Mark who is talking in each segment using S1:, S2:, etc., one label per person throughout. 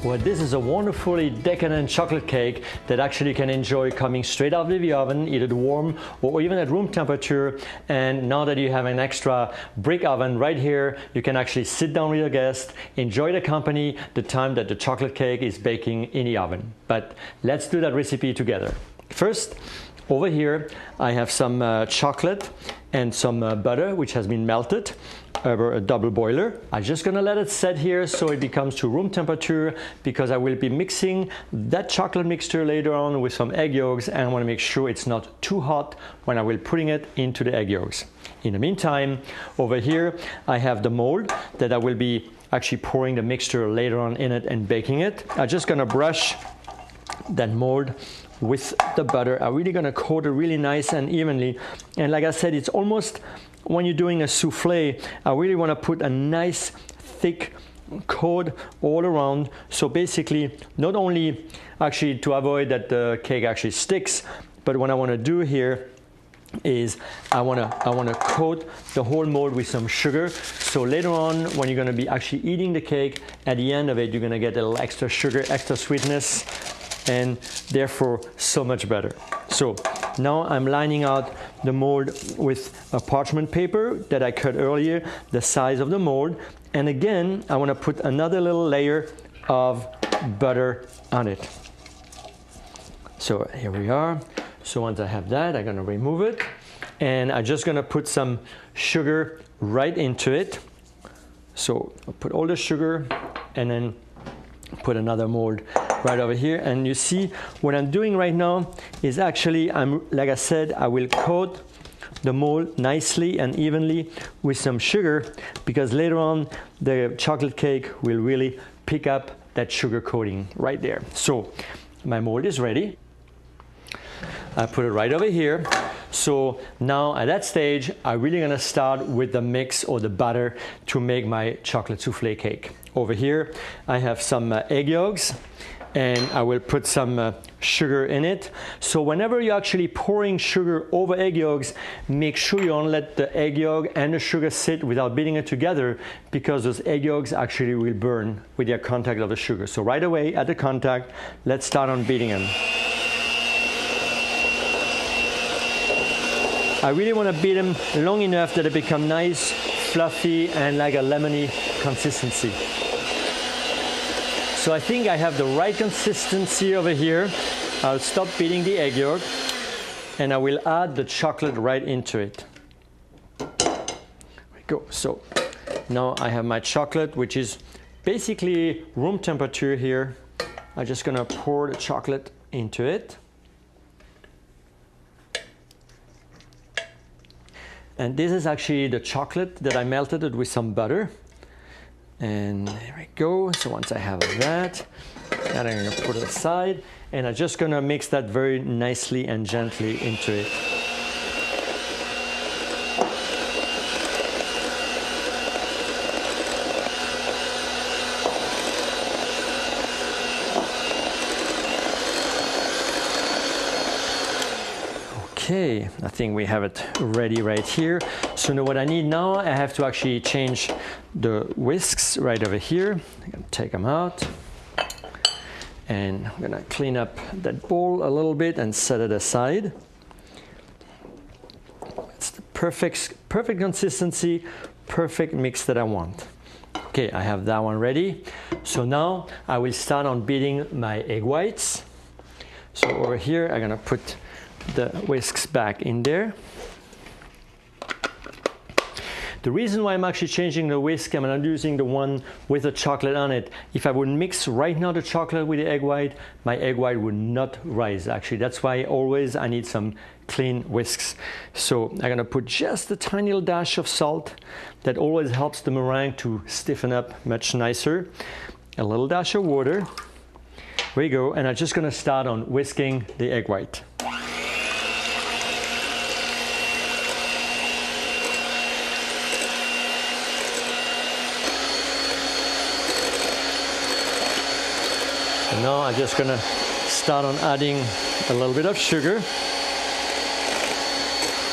S1: Well, this is a wonderfully decadent chocolate cake that actually you can enjoy coming straight out of the oven, either warm or even at room temperature. And now that you have an extra brick oven right here, you can actually sit down with your guest, enjoy the company the time that the chocolate cake is baking in the oven. But let's do that recipe together. First, over here, I have some chocolate and some butter, which has been melted over a double boiler. I'm just gonna let it set here so it becomes to room temperature, because I will be mixing that chocolate mixture later on with some egg yolks, and I wanna make sure it's not too hot when I will putting it into the egg yolks. In the meantime, over here, I have the mold that I will be actually pouring the mixture later on in it and baking it. I'm just gonna brush that mold with the butter. I'm really gonna coat it really nice and evenly. And like I said, it's almost, when you're doing a souffle, I really wanna put a nice thick coat all around. So basically, not only actually to avoid that the cake actually sticks, but what I wanna do here is I wanna coat the whole mold with some sugar. So later on, when you're gonna be actually eating the cake, at the end of it, you're gonna get a little extra sugar, extra sweetness, and therefore so much better. So now I'm lining out the mold with a parchment paper that I cut earlier, the size of the mold. And again, I want to put another little layer of butter on it. So here we are. So once I have that, I'm going to remove it. And I'm just going to put some sugar right into it. So I'll put all the sugar and then put another mold right over here. And you see what I'm doing right now is actually, like I said, I will coat the mold nicely and evenly with some sugar, because later on the chocolate cake will really pick up that sugar coating right there. So my mold is ready. I put it right over here. So now at that stage, I'm really gonna start with the mix or the batter to make my chocolate souffle cake. Over here, I have some egg yolks, and I will put some sugar in it. So whenever you're actually pouring sugar over egg yolks, make sure you don't let the egg yolk and the sugar sit without beating it together, because those egg yolks actually will burn with the contact of the sugar. So right away at the contact, let's start on beating them. I really want to beat them long enough that they become nice, fluffy, and like a lemony consistency. So I think I have the right consistency over here. I'll stop beating the egg yolk, and I will add the chocolate right into it. There we go. So now I have my chocolate, which is basically room temperature here. I'm just gonna pour the chocolate into it. And this is actually the chocolate that I melted it with some butter. And there we go. So once I have that, and I'm gonna put it aside, and I'm just gonna mix that very nicely and gently into it. Okay, I think we have it ready right here. So now what I need now, I have to actually change the whisks right over here. I'm gonna take them out. And I'm gonna clean up that bowl a little bit and set it aside. It's the perfect consistency, perfect mix that I want. Okay, I have that one ready. So now I will start on beating my egg whites. So over here, I'm gonna put the whisks back in there. The reason why I'm actually changing the whisk, I'm not using the one with the chocolate on it. If I would mix right now the chocolate with the egg white, my egg white would not rise. Actually, that's why always I need some clean whisks. So I'm gonna put just a tiny little dash of salt. That always helps the meringue to stiffen up much nicer. A little dash of water. There you go, and I'm just gonna start on whisking the egg white. And now I'm just gonna start on adding a little bit of sugar.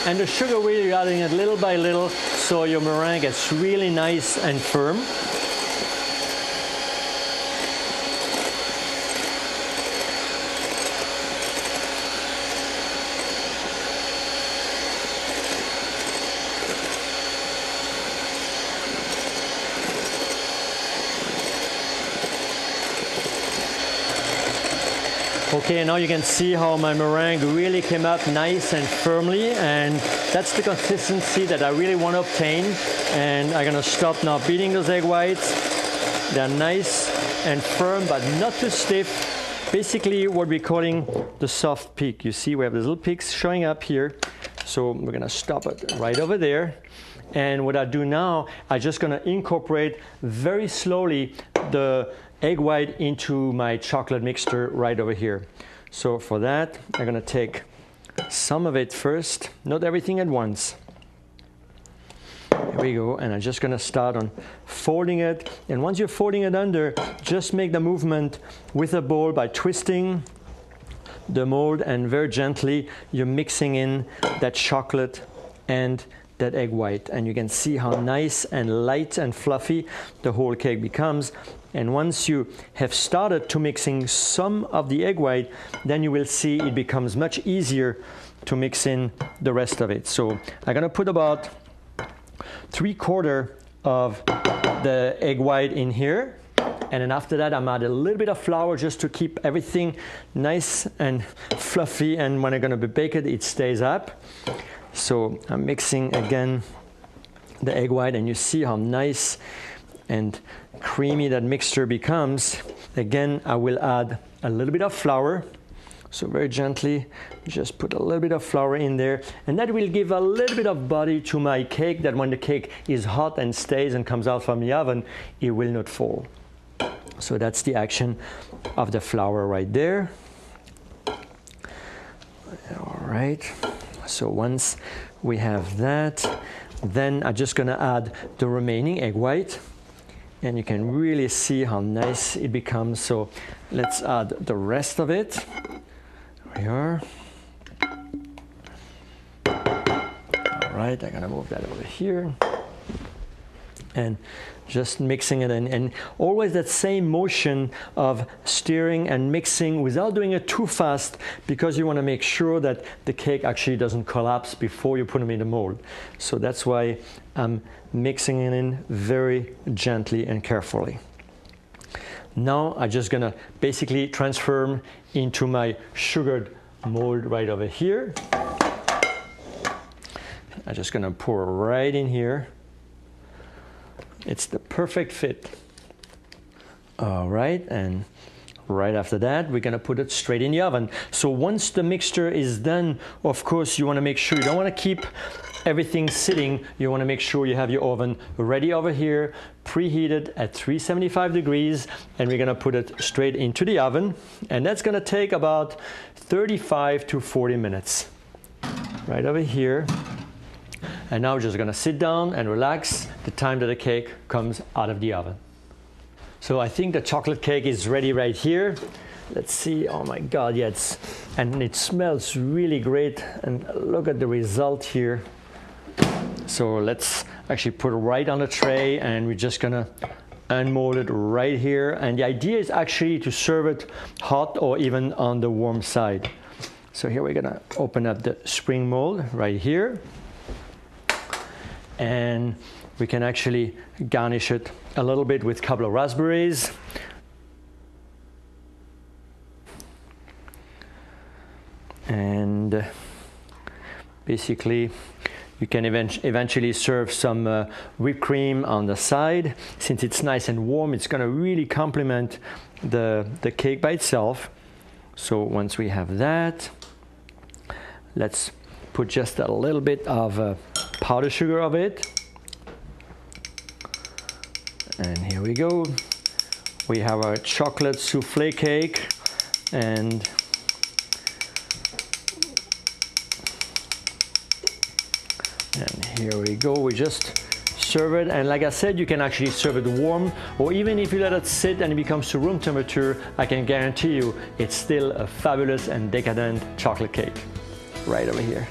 S1: And the sugar, really adding it little by little so your meringue gets really nice and firm. Okay, now you can see how my meringue really came up nice and firmly, and that's the consistency that I really want to obtain. And I'm gonna stop now beating those egg whites. They're nice and firm, but not too stiff. Basically what we're calling the soft peak. You see we have these little peaks showing up here. So we're gonna stop it right over there. And what I do now, I'm just gonna incorporate very slowly the egg white into my chocolate mixture right over here. So for that, I'm gonna take some of it first, not everything at once. Here we go, and I'm just gonna start on folding it. And once you're folding it under, just make the movement with a bowl by twisting the mold, and very gently you're mixing in that chocolate and that egg white. And you can see how nice and light and fluffy the whole cake becomes. And once you have started to mixing some of the egg white, then you will see it becomes much easier to mix in the rest of it. So I'm gonna put about 3/4 of the egg white in here. And then after that, I'm add a little bit of flour just to keep everything nice and fluffy. And when I'm gonna bake it, it stays up. So I'm mixing again the egg white, and you see how nice and creamy that mixture becomes. Again, I will add a little bit of flour. So very gently, just put a little bit of flour in there, and that will give a little bit of body to my cake, that when the cake is hot and stays and comes out from the oven, it will not fall. So that's the action of the flour right there. All right, so once we have that, then I'm just gonna add the remaining egg white. And you can really see how nice it becomes. So let's add the rest of it. There we are. All right, I'm gonna move that over here. And just mixing it in, and always that same motion of stirring and mixing without doing it too fast, because you want to make sure that the cake actually doesn't collapse before you put them in the mold. So that's why I'm mixing it in very gently and carefully. Now I'm just gonna basically transfer into my sugared mold right over here. I'm just gonna pour right in here. It's the perfect fit. All right, and right after that, we're gonna put it straight in the oven. So once the mixture is done, of course, you wanna make sure you don't wanna keep everything sitting. You wanna make sure you have your oven ready over here, preheated at 375 degrees, and we're gonna put it straight into the oven. And that's gonna take about 35 to 40 minutes. Right over here. And now we're just gonna sit down and relax the time that the cake comes out of the oven. So I think the chocolate cake is ready right here. Let's see, oh my God, yeah, and it smells really great. And look at the result here. So let's actually put it right on the tray, and we're just gonna unmold it right here. And the idea is actually to serve it hot or even on the warm side. So here we're gonna open up the spring mold right here. And we can actually garnish it a little bit with a couple of raspberries. And basically, you can eventually serve some whipped cream on the side. Since it's nice and warm, it's gonna really complement the cake by itself. So once we have that, let's put just a little bit of powdered sugar of it. And here we go. We have our chocolate souffle cake, and here we go. We just serve it, and like I said, you can actually serve it warm, or even if you let it sit and it becomes to room temperature, I can guarantee you it's still a fabulous and decadent chocolate cake right over here.